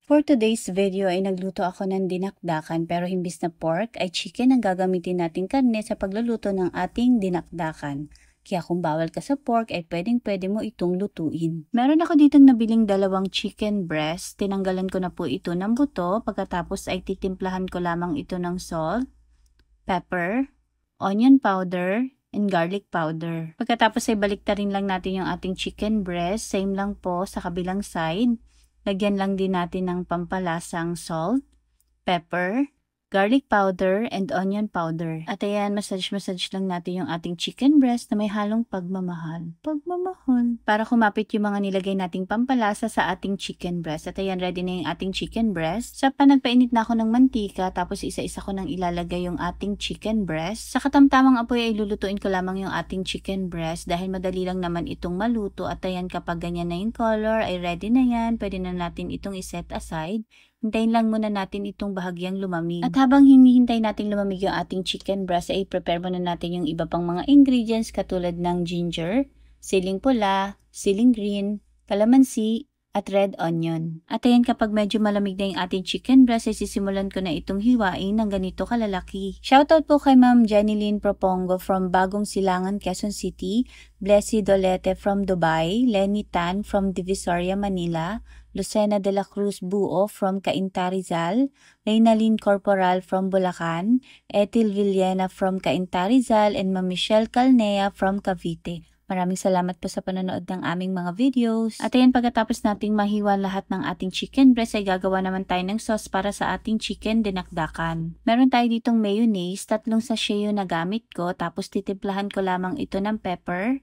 For today's video ay nagluto ako ng dinakdakan pero imbis na pork ay chicken ang gagamitin nating karne sa pagluluto ng ating dinakdakan. Kaya kung bawal ka sa pork ay pwedeng-pwede mo itong lutuin. Meron ako ditong nabiling dalawang chicken breast. Tinanggalan ko na po ito ng buto. Pagkatapos ay titimplahan ko lamang ito ng salt, pepper, onion powder, and garlic powder. Pagkatapos ay baliktarin lang natin yung ating chicken breast. Same lang po sa kabilang side. Lagyan lang din natin ng pampalasang salt, pepper, garlic powder, and onion powder. At ayan, massage lang natin yung ating chicken breast na may halong pagmamahal. Para kumapit yung mga nilagay nating pampalasa sa ating chicken breast. At ayan, ready na yung ating chicken breast. Sa panagpainit na ako ng mantika, tapos isa-isa ko nang ilalagay yung ating chicken breast. Sa katamtamang apoy ay lulutuin ko lamang yung ating chicken breast dahil madali lang naman itong maluto. At ayan, kapag ganyan na yung color, ay ready na yan. Pwede na natin itong iset aside. Hintayin lang muna natin itong bahagyang lumamig. At habang hinihintay natin lumamig yung ating chicken breast, ay prepare muna natin yung iba pang mga ingredients katulad ng ginger, siling pula, siling green, calamansi, at red onion. At ayan, kapag medyo malamig na yung ating chicken breast, ay sisimulan ko na itong hiwain ng ganito kalalaki. Shoutout po kay Ma'am Jenilyn Propongo from Bagong Silangan, Quezon City, Blessy Dolete from Dubai, Lenny Tan from Divisoria, Manila, Lucena de la Cruz Buo from Cainta Rizal, Reynalyn Corporal from Bulacan, Ethel Villena from Cainta Rizal, and Ma'am Michelle Calnea from Cavite. Maraming salamat po sa panonood ng aming mga videos. At ayan, pagkatapos nating mahiwa lahat ng ating chicken breast, ay gagawa naman tayo ng sauce para sa ating chicken dinakdakan. Meron tayo ditong mayonnaise, 3 sachet yung nagamit ko, tapos titimplahan ko lamang ito ng pepper,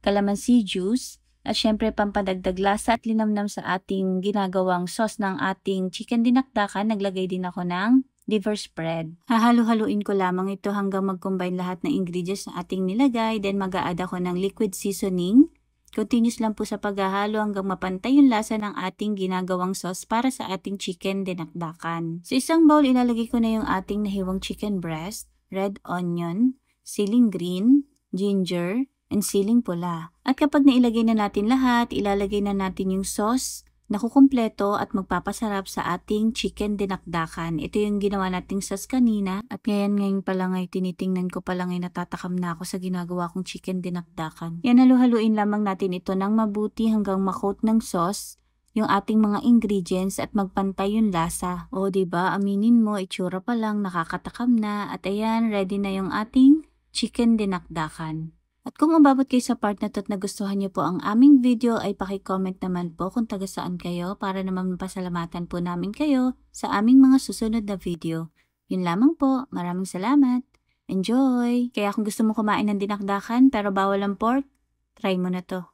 calamansi juice, at syempre pampadagdag lasa at linamnam sa ating ginagawang sauce ng ating chicken dinakdakan, naglagay din ako ng liver spread. Hahalo-haluin ko lamang ito hanggang mag-combine lahat ng ingredients na ating nilagay. Then mag-a-add ako ng liquid seasoning. Continuous lang po sa paghahalo hanggang mapantay yung lasa ng ating ginagawang sauce para sa ating chicken dinakdakan. Sa isang bowl, ilalagay ko na yung ating nahiwang chicken breast, red onion, siling green, ginger, and siling pula. At kapag nailagay na natin lahat, ilalagay na natin yung sauce na kukumpleto at magpapasarap sa ating chicken dinakdakan. Ito yung ginawa nating sauce kanina at ngayon pa lang ay tinitingnan ko pa lang ay natatakam na ako sa ginagawa kong chicken dinakdakan. Yan, halu-haluin lamang natin ito ng mabuti hanggang makoat ng sauce yung ating mga ingredients at magpantay yung lasa. O diba, aminin mo, itsura pa lang, nakakatakam na. At ayan, ready na yung ating chicken dinakdakan. At kung umabot kayo sa part na to at nagustuhan niyo po ang aming video, ay paki-comment naman po kung taga saan kayo para naman mapasalamatan po namin kayo sa aming mga susunod na video. Yun lamang po, maraming salamat. Enjoy! Kaya kung gusto mo kumain ng dinakdakan pero bawal ang pork, try mo na to.